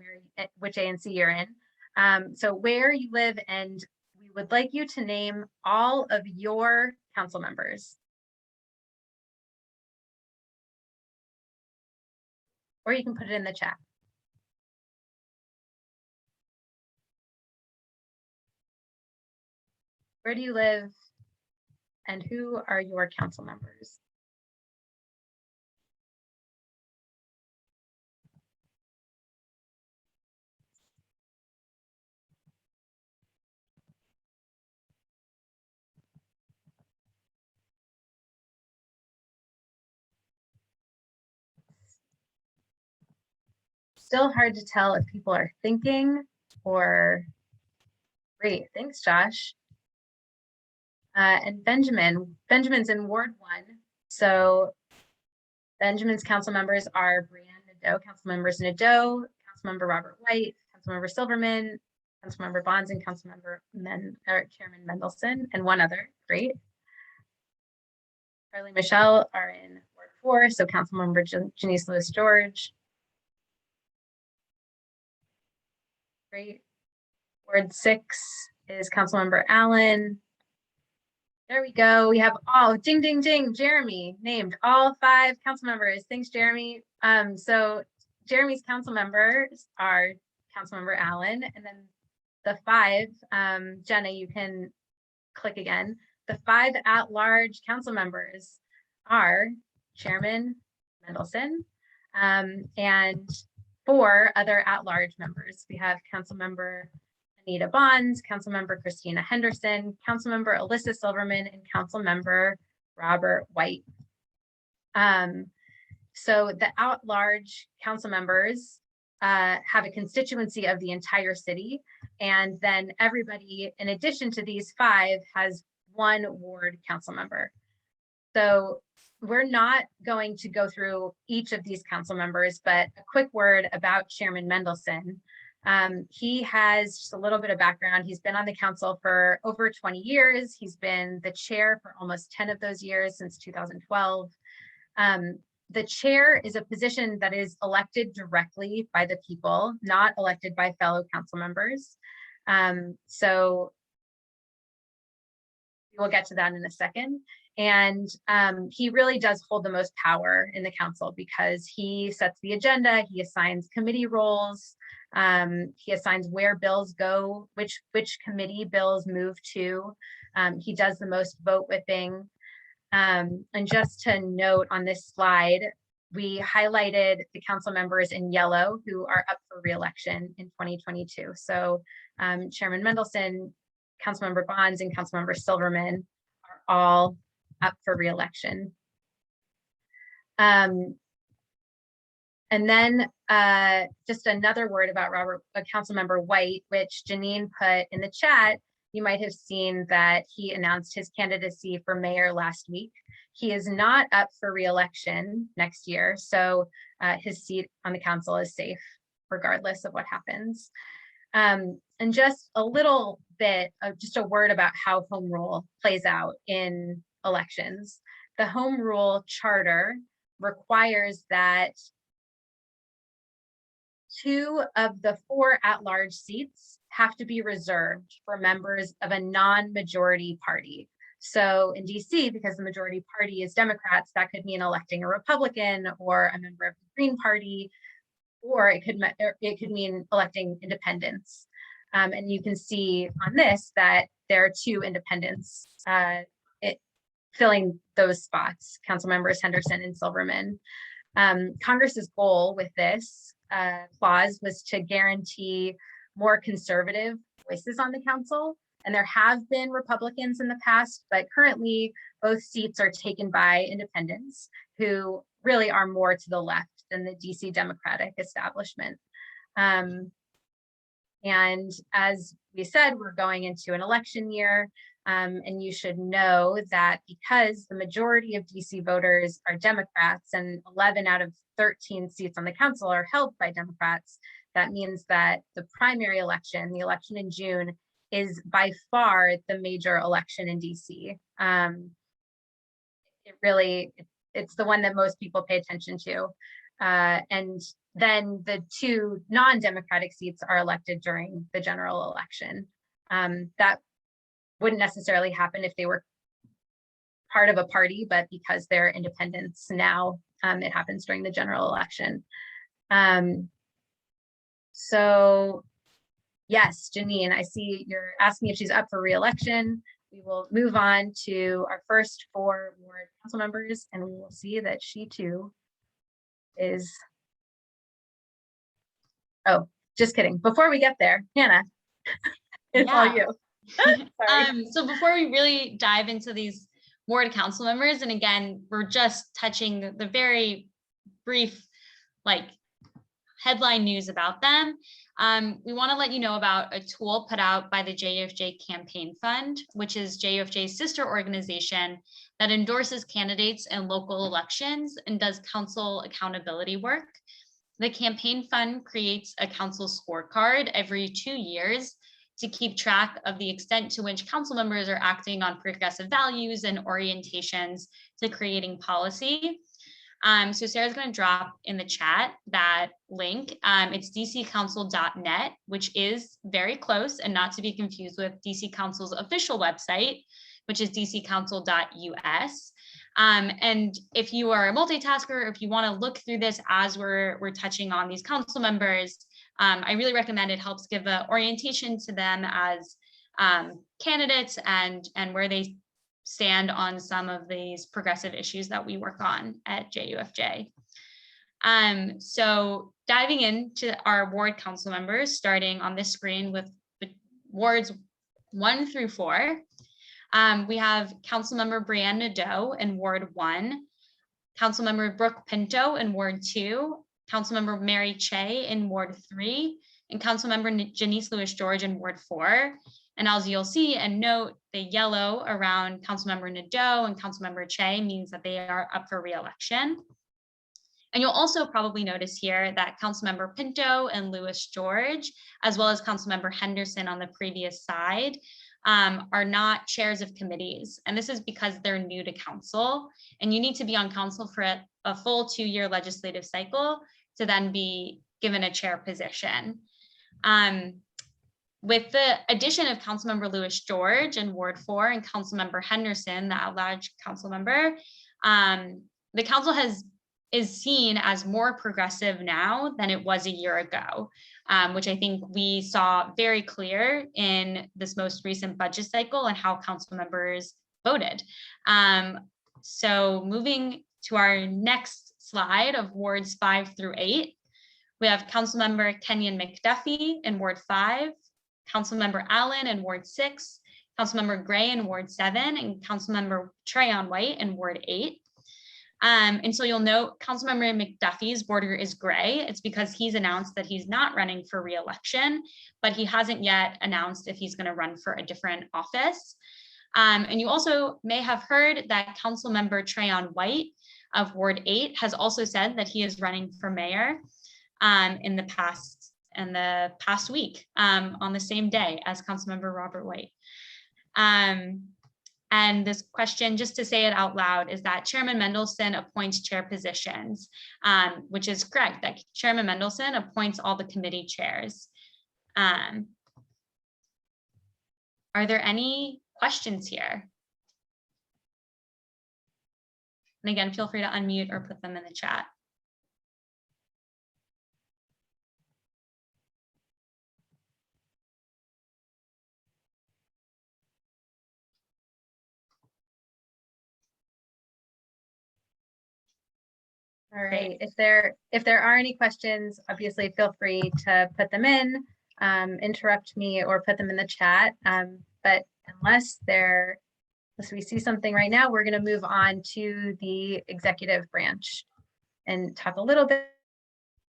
which ANC you're in. So where you live, and we would like you to name all of your council members. Or you can put it in the chat. Where do you live? And who are your council members? Still hard to tell if people are thinking or great. Thanks, Josh. And Benjamin's in Ward 1. So Benjamin's council members are Brianne Nadeau, council members Nadeau, Councilmember Robert White, Councilmember Silverman, Councilmember Bonds, and Chairman Mendelson, and one other. Great. Charlie and Michelle are in Ward 4, so Councilmember Janice Lewis George. Great. Ward 6 is Councilmember Allen. There we go. We have all ding, ding, ding. Jeremy named all 5 council members. Thanks, Jeremy. So Jeremy's council members are Councilmember Allen, and then the 5, Jenna, you can click again. The 5 at-large council members are Chairman Mendelson, and 4 other at-large members. We have Councilmember Anita Bonds, Councilmember Christina Henderson, Councilmember Alyssa Silverman, and Councilmember Robert White. So the at-large council members have a constituency of the entire city, and then everybody, in addition to these 5, has 1 ward council member. So we're not going to go through each of these council members, but a quick word about Chairman Mendelson. He has just a little bit of background. He's been on the council for over 20 years. He's been the chair for almost 10 of those years, since 2012. The chair is a position that is elected directly by the people, not elected by fellow council members. So we'll get to that in a second. And he really does hold the most power in the council because he sets the agenda, he assigns committee roles, he assigns where bills go, which committee bills move to. He does the most vote whipping. And just to note on this slide, we highlighted the council members in yellow who are up for re-election in 2022. So Chairman Mendelson, Councilmember Bonds, and Councilmember Silverman are all up for re-election. And then just another word about Councilmember White, which Janine put in the chat. You might have seen that he announced his candidacy for mayor last week. He is not up for re-election next year, so his seat on the council is safe regardless of what happens. And just a little bit of just a word about how home rule plays out in elections. The home rule charter requires that 2 of the 4 at-large seats have to be reserved for members of a non-majority party. So in DC, because the majority party is Democrats, that could mean electing a Republican or a member of the Green Party, or it could mean electing independents. And you can see on this that there are 2 independents filling those spots, council members Henderson and Silverman. Congress's goal with this clause was to guarantee more conservative voices on the council. And there have been Republicans in the past, but currently both seats are taken by independents who really are more to the left than the DC Democratic establishment. And as we said, we're going into an election year. And you should know that because the majority of DC voters are Democrats and 11 out of 13 seats on the council are held by Democrats, that means that the primary election, the election in June, is by far the major election in DC. It's the one that most people pay attention to. And then the 2 non-Democratic seats are elected during the general election. That wouldn't necessarily happen if they were part of a party, but because they're independents now, it happens during the general election. So yes, Janine, I see you're asking if she's up for re-election. We will move on to our first 4 ward council members, and we will see that she too is. Oh, just kidding. Before we get there, Hannah, it's all you. Sorry. So before we really dive into these ward council members, and again, we're just touching the very brief, headline news about them. We want to let you know about a tool put out by the JUFJ Campaign Fund, which is JUFJ's sister organization that endorses candidates in local elections and does council accountability work. The campaign fund creates a council scorecard every 2 years to keep track of the extent to which council members are acting on progressive values and orientations to creating policy. So Sarah's going to drop in the chat that link. It's dccouncil.net, which is very close and not to be confused with DC Council's official website, which is dccouncil.us. And if you are a multitasker, if you want to look through this as we're touching on these council members, I really recommend it. Helps give an orientation to them as candidates and where they stand on some of these progressive issues that we work on at JUFJ. So diving into our ward council members, starting on this screen with the wards 1 through 4. We have Councilmember Brianne Nadeau in Ward 1, Councilmember Brooke Pinto in Ward 2, Councilmember Mary Che in Ward 3, and Councilmember Janice Lewis-George in Ward 4. And as you'll see and note, the yellow around Councilmember Nadeau and Councilmember Che means that they are up for re-election. And you'll also probably notice here that Councilmember Pinto and Lewis-George, as well as Councilmember Henderson on the previous side, are not chairs of committees. And this is because they're new to council, and you need to be on council for a full 2-year legislative cycle to then be given a chair position. With the addition of Councilmember Lewis-George in Ward 4 and Councilmember Henderson, the at-large council member, the council is seen as more progressive now than it was a year ago, which I think we saw very clear in this most recent budget cycle and how council members voted. So moving to our next slide of wards 5 through 8, we have Councilmember Kenyon McDuffie in Ward 5, Councilmember Allen in Ward 6, Councilmember Gray in Ward 7, and Councilmember Trayon White in Ward 8. And so you'll note Councilmember McDuffie's border is gray. It's because he's announced that he's not running for re-election, but he hasn't yet announced if he's going to run for a different office. And you also may have heard that Councilmember Trayon White of Ward 8 has also said that he is running for mayor in the past week on the same day as Councilmember Robert White. And this question, just to say it out loud, is that Chairman Mendelson appoints chair positions, which is correct, that Chairman Mendelson appoints all the committee chairs. Are there any questions here? And again, feel free to unmute or put them in the chat. All right, if there are any questions, obviously feel free to put them in, interrupt me or put them in the chat. But unless we see something right now, we're going to move on to the executive branch and talk a little bit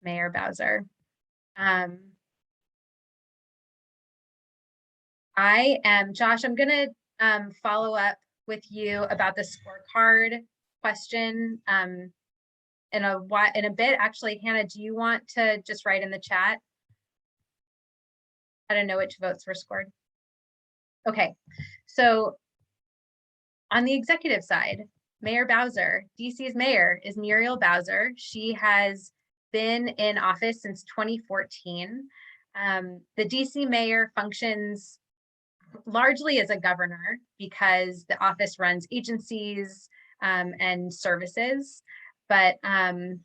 Mayor Bowser. Josh, I'm going to follow up with you about the scorecard question in a bit. Actually, Hannah, do you want to just write in the chat? I don't know which votes were scored. Okay, so on the executive side, Mayor Bowser, DC's mayor is Muriel Bowser. She has been in office since 2014. The DC mayor functions largely as a governor because the office runs agencies and services, but again,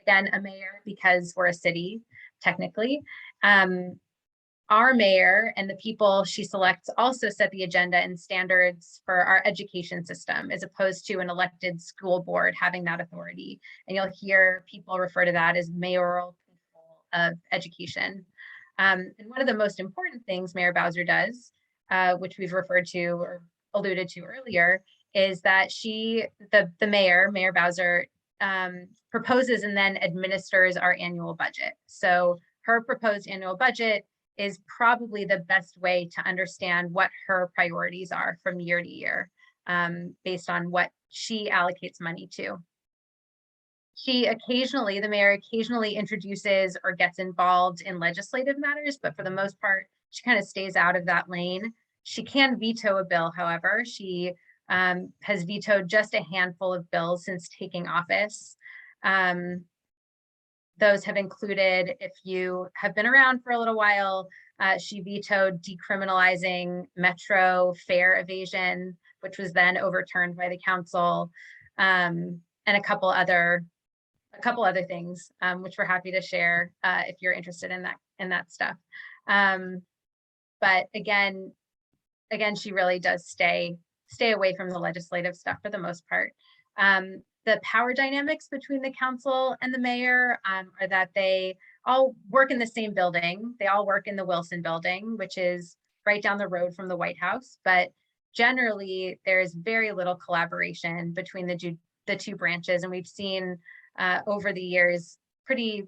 a mayor because we're a city, technically. Our mayor and the people she selects also set the agenda and standards for our education system, as opposed to an elected school board having that authority. And you'll hear people refer to that as mayoral control of education. And one of the most important things Mayor Bowser does, which we've referred to or alluded to earlier, is that the mayor, Mayor Bowser, proposes and then administers our annual budget. So her proposed annual budget is probably the best way to understand what her priorities are from year to year, based on what she allocates money to. The mayor occasionally introduces or gets involved in legislative matters, but for the most part, she kind of stays out of that lane. She can veto a bill, however. She has vetoed just a handful of bills since taking office. Those have included, if you have been around for a little while, she vetoed decriminalizing metro fare evasion, which was then overturned by the council, and a couple other things, which we're happy to share if you're interested in that stuff. But again, she really does stay away from the legislative stuff for the most part. The power dynamics between the council and the mayor are that they all work in the same building. They all work in the Wilson building, which is right down the road from the White House. But generally, there's very little collaboration between the two branches. And we've seen over the years, pretty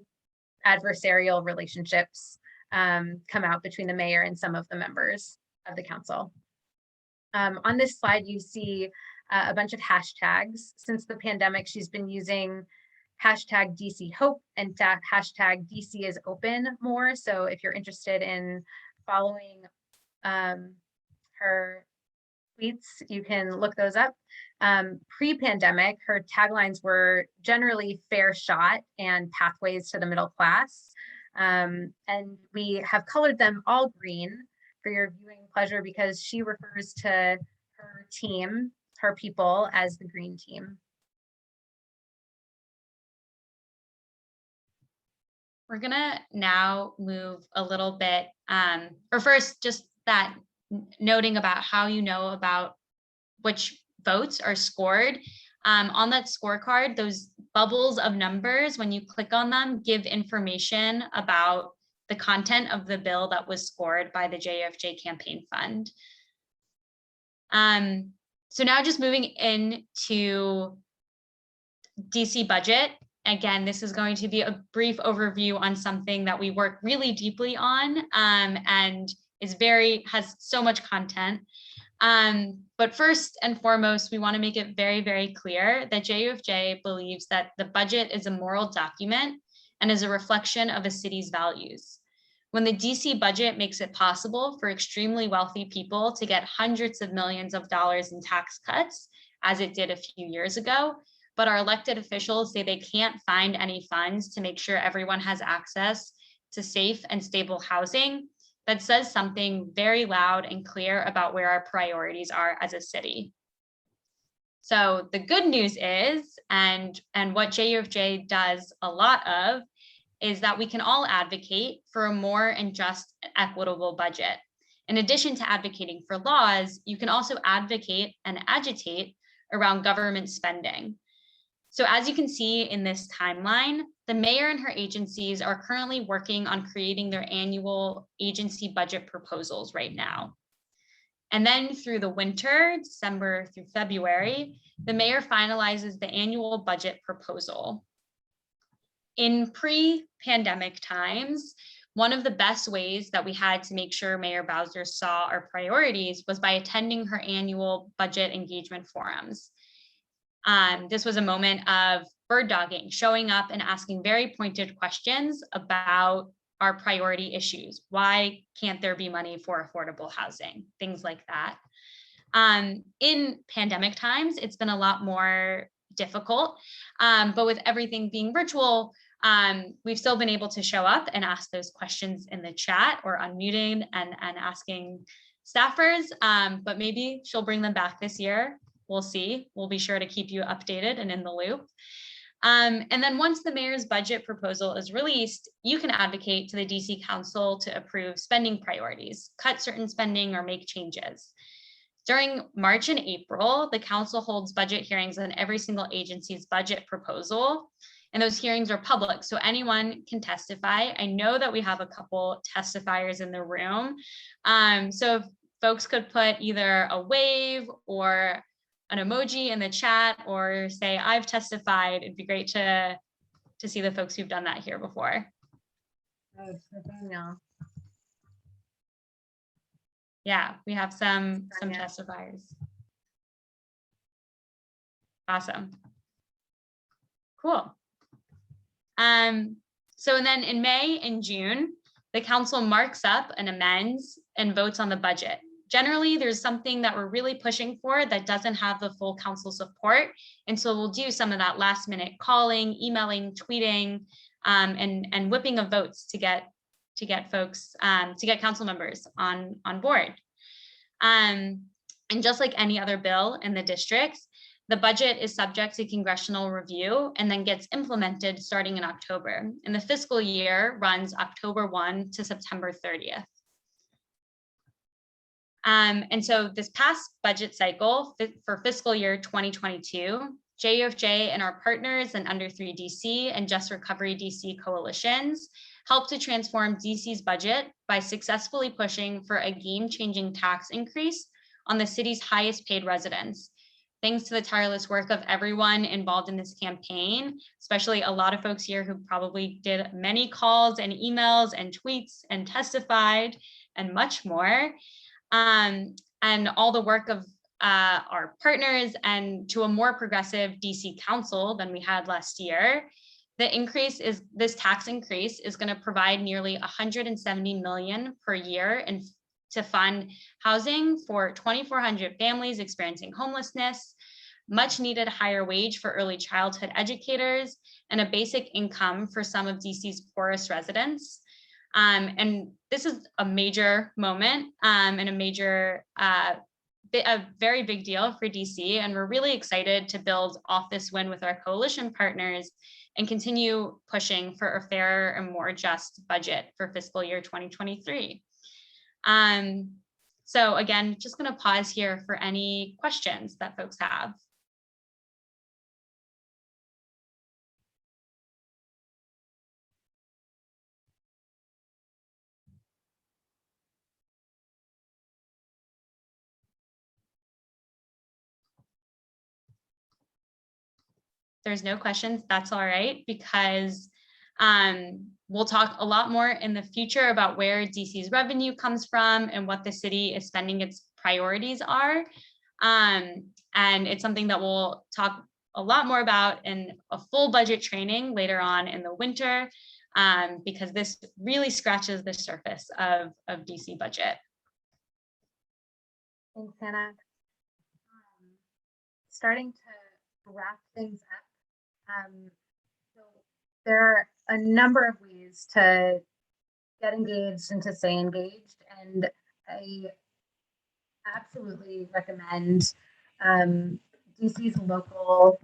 adversarial relationships come out between the mayor and some of the members of the council. On this slide, you see a bunch of hashtags. Since the pandemic, she's been using hashtag DC Hope and hashtag DC is open more. So if you're interested in following her tweets, you can look those up. Pre-pandemic, her taglines were generally fair shot and pathways to the middle class. And we have colored them all green for your viewing pleasure because she refers to her team, her people, as the green team. We're gonna now move a little bit, or first just that noting about how you know about which votes are scored. On that scorecard, those bubbles of numbers, when you click on them, give information about the content of the bill that was scored by the JUFJ Campaign Fund. So now just moving into DC budget. Again, this is going to be a brief overview on something that we work really deeply on and has so much content. But first and foremost, we want to make it very, very clear that JUFJ believes that the budget is a moral document and is a reflection of a city's values. When the DC budget makes it possible for extremely wealthy people to get hundreds of millions of dollars in tax cuts, as it did a few years ago, but our elected officials say they can't find any funds to make sure everyone has access to safe and stable housing, that says something very loud and clear about where our priorities are as a city. So the good news is, and what JUFJ does a lot of, is that we can all advocate for a more and just equitable budget. In addition to advocating for laws, you can also advocate and agitate around government spending. So as you can see in this timeline, the mayor and her agencies are currently working on creating their annual agency budget proposals right now. And then through the winter, December through February, the mayor finalizes the annual budget proposal. In pre-pandemic times, one of the best ways that we had to make sure Mayor Bowser saw our priorities was by attending her annual budget engagement forums. This was a moment of bird dogging, showing up and asking very pointed questions about our priority issues. Why can't there be money for affordable housing? Things like that. In pandemic times, it's been a lot more difficult, but with everything being virtual, we've still been able to show up and ask those questions in the chat or unmuting and asking staffers, but maybe she'll bring them back this year. We'll see. We'll be sure to keep you updated and in the loop. And then once the mayor's budget proposal is released, you can advocate to the DC Council to approve spending priorities, cut certain spending, or make changes. During March and April, the council holds budget hearings on every single agency's budget proposal, and those hearings are public, so anyone can testify. I know that we have a couple testifiers in the room, so if folks could put either a wave or an emoji in the chat or say, I've testified, it'd be great to see the folks who've done that here before. Yeah, we have some testifiers. Awesome. Cool. So then in May and June, the council marks up and amends and votes on the budget. Generally, there's something that we're really pushing for that doesn't have the full council support. And so we'll do some of that last minute calling, emailing, tweeting, and whipping of votes to get folks, to get council members on board. And just like any other bill in the district, the budget is subject to congressional review and then gets implemented starting in October. And the fiscal year runs October 1 to September 30th. And so this past budget cycle for fiscal year 2022, JUFJ and our partners and Under 3 DC and Just Recovery DC coalitions helped to transform DC's budget by successfully pushing for a game-changing tax increase on the city's highest paid residents. Thanks to the tireless work of everyone involved in this campaign, especially a lot of folks here who probably did many calls and emails and tweets and testified and much more. And all the work of our partners and to a more progressive DC council than we had last year. This tax increase is going to provide nearly $170 million per year and to fund housing for 2,400 families experiencing homelessness, much needed higher wage for early childhood educators, and a basic income for some of DC's poorest residents. And this is a major moment and a very big deal for DC. And we're really excited to build off this win with our coalition partners and continue pushing for a fairer and more just budget for fiscal year 2023. So again, just going to pause here for any questions that folks have. There's no questions, that's all right, because we'll talk a lot more in the future about where DC's revenue comes from and what the city is spending its priorities are. And it's something that we'll talk a lot more about in a full budget training later on in the winter, because this really scratches the surface of DC budget. Thanks, Hannah. Starting to wrap things up. So there are a number of ways to get engaged and to stay engaged, and I absolutely recommend DC's local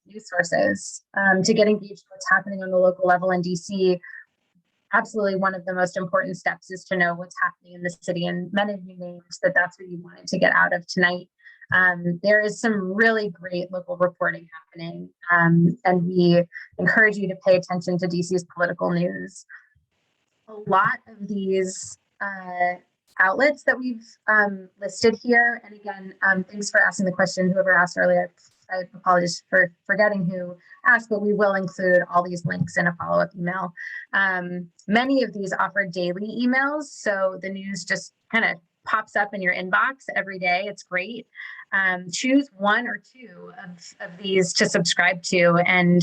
news sources to get engaged with what's happening on the local level in DC. Absolutely, one of the most important steps is to know what's happening in the city, and many of you named that's what you wanted to get out of tonight. There is some really great local reporting happening, and we encourage you to pay attention to DC's political news. A lot of these outlets that we've listed here, and again, thanks for asking the question, whoever asked earlier. I apologize for forgetting who asked, but we will include all these links in a follow-up email. Many of these offer daily emails, so the news just kind of pops up in your inbox every day. It's great. Choose one or two of these to subscribe to, and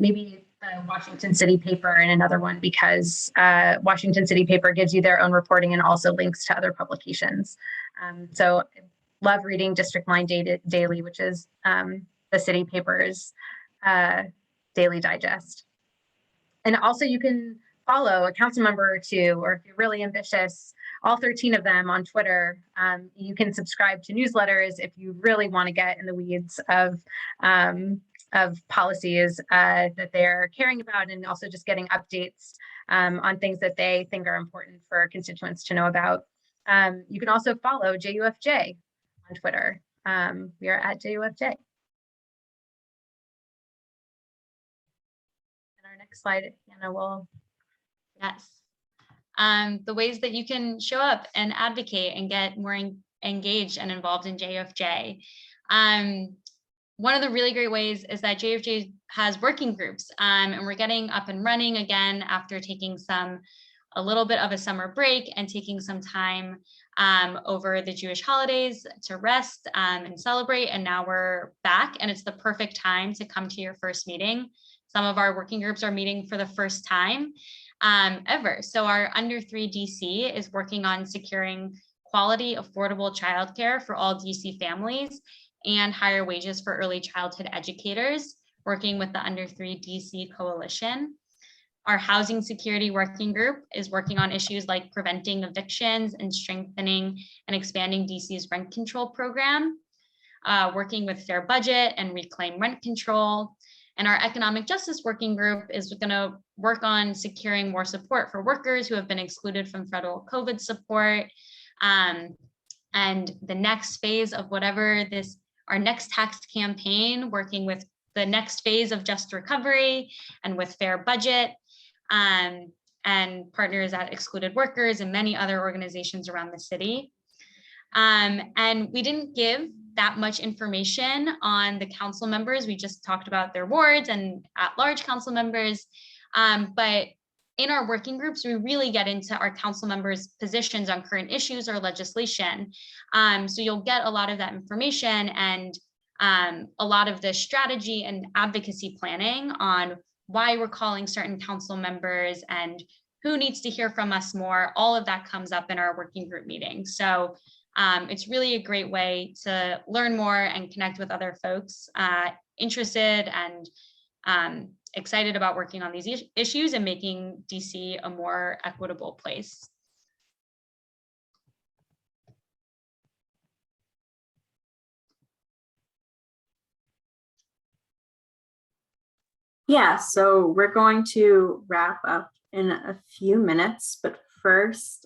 maybe the Washington City Paper and another one, because Washington City Paper gives you their own reporting and also links to other publications. So love reading District Line Daily, which is the city paper's daily digest. And also you can follow a council member or two, or if you're really ambitious, all 13 of them on Twitter. You can subscribe to newsletters if you really want to get in the weeds of policies that they're caring about, and also just getting updates on things that they think are important for constituents to know about. You can also follow JUFJ on Twitter. We are at JUFJ. And our next slide, Hannah will. Yes. The ways that you can show up and advocate and get more engaged and involved in JUFJ. One of the really great ways is that JUFJ has working groups, and we're getting up and running again after taking a little bit of a summer break and taking some time over the Jewish holidays to rest and celebrate. And now we're back, and it's the perfect time to come to your first meeting. Some of our working groups are meeting for the first time ever. So our Under 3 DC is working on securing quality, affordable childcare for all DC families and higher wages for early childhood educators, working with the Under 3 DC Coalition. Our housing security working group is working on issues like preventing evictions and strengthening and expanding DC's rent control program, working with Fair Budget and Reclaim Rent Control. And our economic justice working group is going to work on securing more support for workers who have been excluded from federal COVID support. And the next phase of our next tax campaign, working with the next phase of Just Recovery and with Fair Budget, and partners at Excluded Workers and many other organizations around the city. And we didn't give that much information on the council members. We just talked about their wards and at-large council members. But in our working groups, we really get into our council members' positions on current issues or legislation. So you'll get a lot of that information and a lot of the strategy and advocacy planning on why we're calling certain council members and who needs to hear from us more. All of that comes up in our working group meetings. So it's really a great way to learn more and connect with other folks interested and excited about working on these issues and making DC a more equitable place. Yeah, so we're going to wrap up in a few minutes, but first,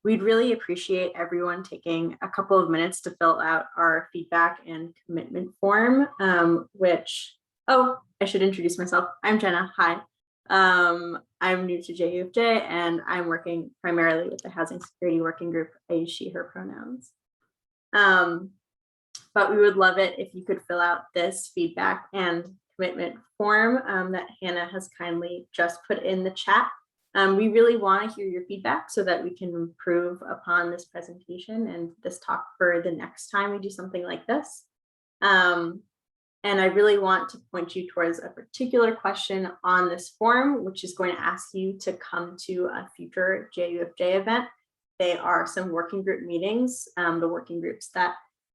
we'd really appreciate everyone taking a couple of minutes to fill out our feedback and commitment form, I should introduce myself. I'm Jenna. Hi. I'm new to JUFJ and I'm working primarily with the Housing Security Working Group. I use she, her pronouns. But we would love it if you could fill out this feedback and commitment form that Hannah has kindly just put in the chat. We really want to hear your feedback so that we can improve upon this presentation and this talk for the next time we do something like this. And I really want to point you towards a particular question on this form, which is going to ask you to come to a future JUFJ event. They are some working group meetings, the working groups that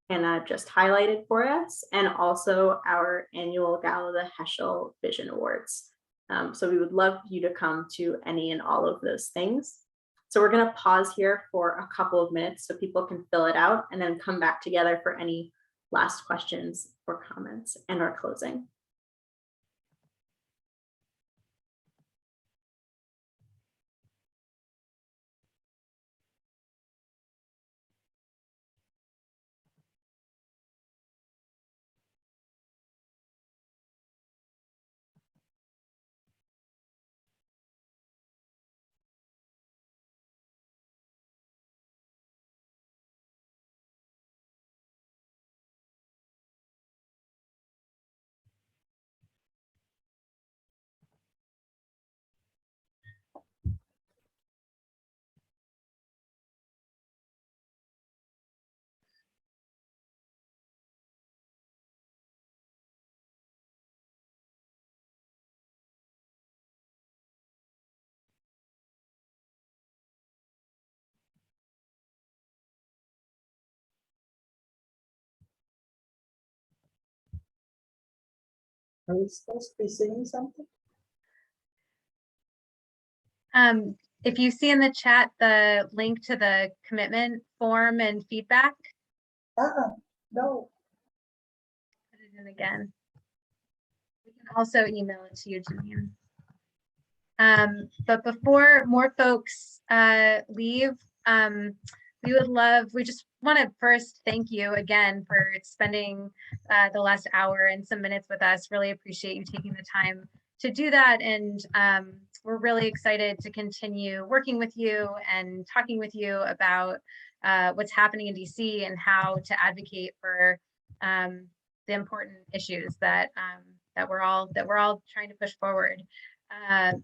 Hannah just highlighted for us, and also our annual Gala the Heschel Vision Awards. So we would love you to come to any and all of those things. So we're going to pause here for a couple of minutes so people can fill it out and then come back together for any last questions or comments and our closing. Are we supposed to be singing something? If you see in the chat, the link to the commitment form and feedback, No. put it in again. We can also email it to you, Janine. But before more folks leave, we just want to first thank you again for spending the last hour and some minutes with us. Really appreciate you taking the time to do that. And we're really excited to continue working with you and talking with you about what's happening in DC and how to advocate for the important issues that we're all trying to push forward. I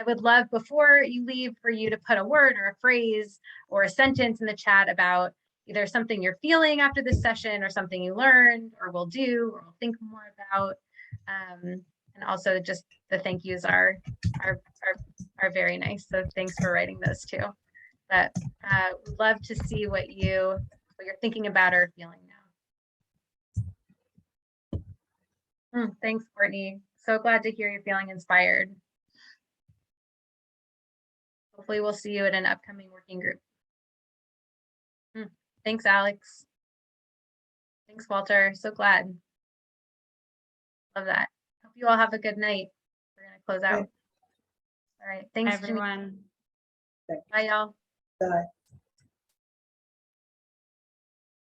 would love, before you leave, for you to put a word or a phrase or a sentence in the chat about either something you're feeling after this session or something you learned or will do or will think more about. And also just the thank yous are very nice. So thanks for writing those too. But we'd love to see what you're thinking about or feeling now. Thanks, Courtney. So glad to hear you're feeling inspired. Hopefully we'll see you at an upcoming working group. Thanks, Alex. Thanks, Walter. So glad. Love that. Hope you all have a good night. We're going to close out. Okay. All right. Thanks, Everyone. Bye, y'all. Bye.